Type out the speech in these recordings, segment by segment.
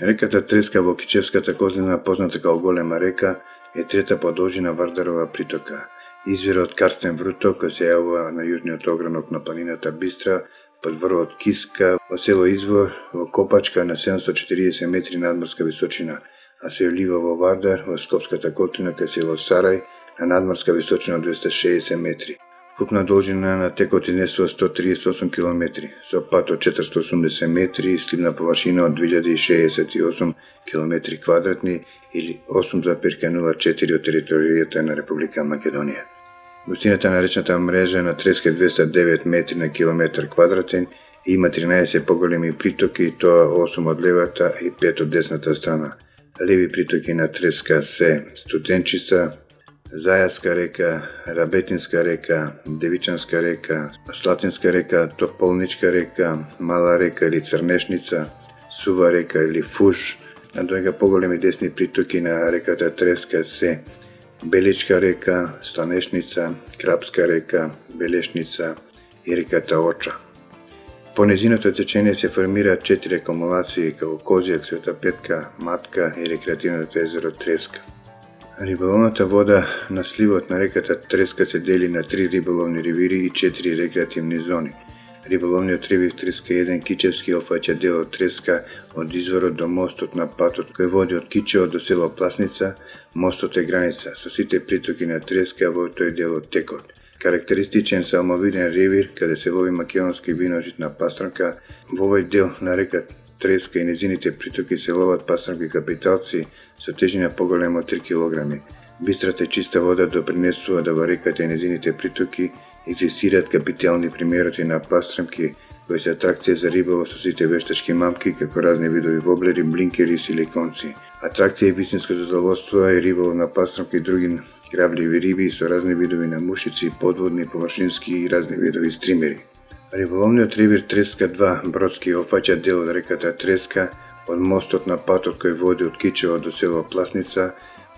Реката Треска во Кичевската котлина, позната као Голема река, е трета по должина Вардарова притока. Извира од карстен вруток кој се јавува на јужниот огранок на планината Бистра, под врвот Киска, во село Извор, во Копачка на 740 метри надморска височина, а се влива во Вардар, во Скопската котлина кај село Сарај, на надморска височина од 260 метри. Купна должина на текот изнесува 138 км, со пат од 480 метри и сливна површина од 2068 км квадратни или 8,04 од територијата на Република Македонија. Густината на речната мрежа на Треска е 209 метри на километар квадратен и има 13 поголеми притоки, тоа 8 од левата и 5 од десната страна. Леви притоки на Треска се Студенчица, Зајаска река, Рабетинска река, Девичанска река, Слатинска река, Тополничка река, Мала река или Црнешница, Сува река или Фуш. На друга поголеми десни притоки на реката Треска се Беличка река, Станешница, Крапска река, Белешница и реката Оча. По незиното течение се формираат 4 акумулации како Козјак, Света Петка, Матка и рекреативното езеро Треска. Риболовната вода на сливот на реката Треска се дели на 3 риболовни ривири и 4 рекреативни зони. Риболовниот ривир Треска 1 Кичевски опфаќа дел од Треска од изворот до мостот на патот кој води од Кичево до село Пласница. Мостот е граница со сите притоки на Треска во тој дел од текот. Карактеристичен салмовиден ривир каде се лови македонски виножитна пастрамка. Во овој дел на реката Треска и незините притоки се ловат пастрамки капиталци со тежина поголема од 3 кг. Бистрата и чиста вода допринесува да во реката и незините притоки екзистираат капитални примероци на пастрамки кои се атракција за риболов со сите вештачки мамки како разни видови воблери, блинкери и силиконци. Атракција и вистинско задоволство е риболов на пастрамки и други грабливи риби со разни видови на мушици, подводни, површински и разни видови стримери. Риболовниот ривир Треска 2 Бродски опфаќа дел од реката Треска од мостот на патот кој води од Кичево до село Пласница.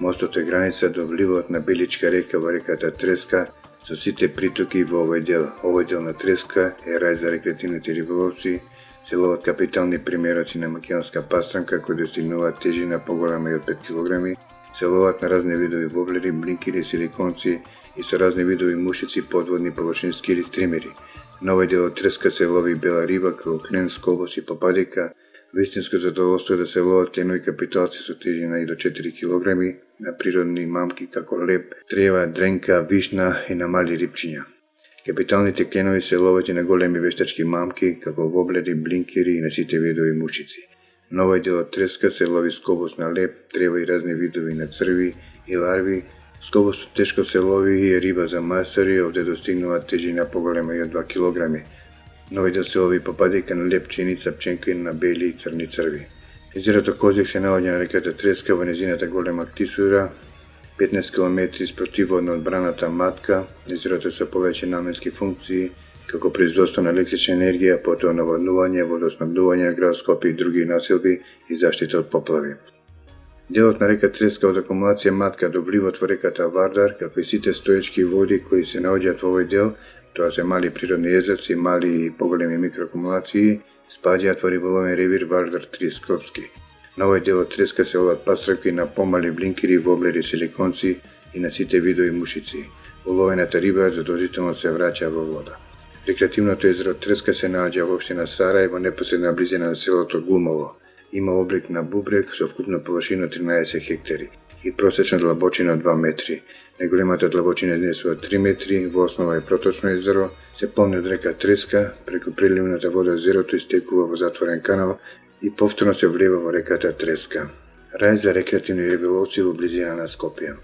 Мостот е граница до вливот на Беличка река во реката Треска со сите притоки во овој дел. Овој дел на Треска е рај за рекреативните риболовци, се ловат капитални примероци на македонска пастрамка кои достигнуваат тежина поголема и од 5 кг, се ловат на разни видови воблери, блинкери, силиконци и со разни видови мушици, подводни, површински или стримери. На овој дел од Треска се лови бела риба како клен, скобос и пападика. Вистинско задоволство е да се ловат клenoви капиталци со тежина и до 4 кг, на природни мамки како леб, трева, дренка, вишна и на мали рибчиња. Капиталните клenoви се ловат и на големи вештачки мамки како воблери, блинкери и на сите видови мушици. На овој дел од Треска се лови скобос на леб, трева и разни видови на црви и ларви. Скобосот тешко се лови и е риба за масари, овде достигнува тежина поголема и од 2 кг. На овој дел се лови пападика на леб, пченица, пченка и на бели и црни црви. Езерото Козјак се наоѓа на реката Треска во незината Голема Клисура, 15 км спротивно од браната Матка. Езерото со повеќе наменски функции, како производство на електрична енергија, потоа наводнување, водоснабдување, град Скопје и други населби и заштита од поплави. Делот на река Треска од акумулација Матка до вливот во реката Вардар, како и сите стоечки води кои се наоѓаат во овој дел, тоа се мали природни езерци, мали и поголеми микроакумулации, спаѓаат во риболовен ривир Вардар 3 Скопски. На овој дел од Треска се ловат пастрамки на помали блинкери, воблери, силиконци и на сите видови мушици. Уловената риба задолжително се враќа во вода. Рекреативното езеро Треска се наоѓа во општина Сарај во непосредна близина на селото Глумово. Има облик на бубрек со вкупна површина 13 хектари и просечна длабочина од 2 метри. Најголемата длабочина изнесува 3 метри, во основа е проточно езеро, се полни од река Треска, преку приливната вода езерото истекува во затворен канал и повторно се влива во реката Треска. Рај за рекреативни риболовци во близина на Скопје.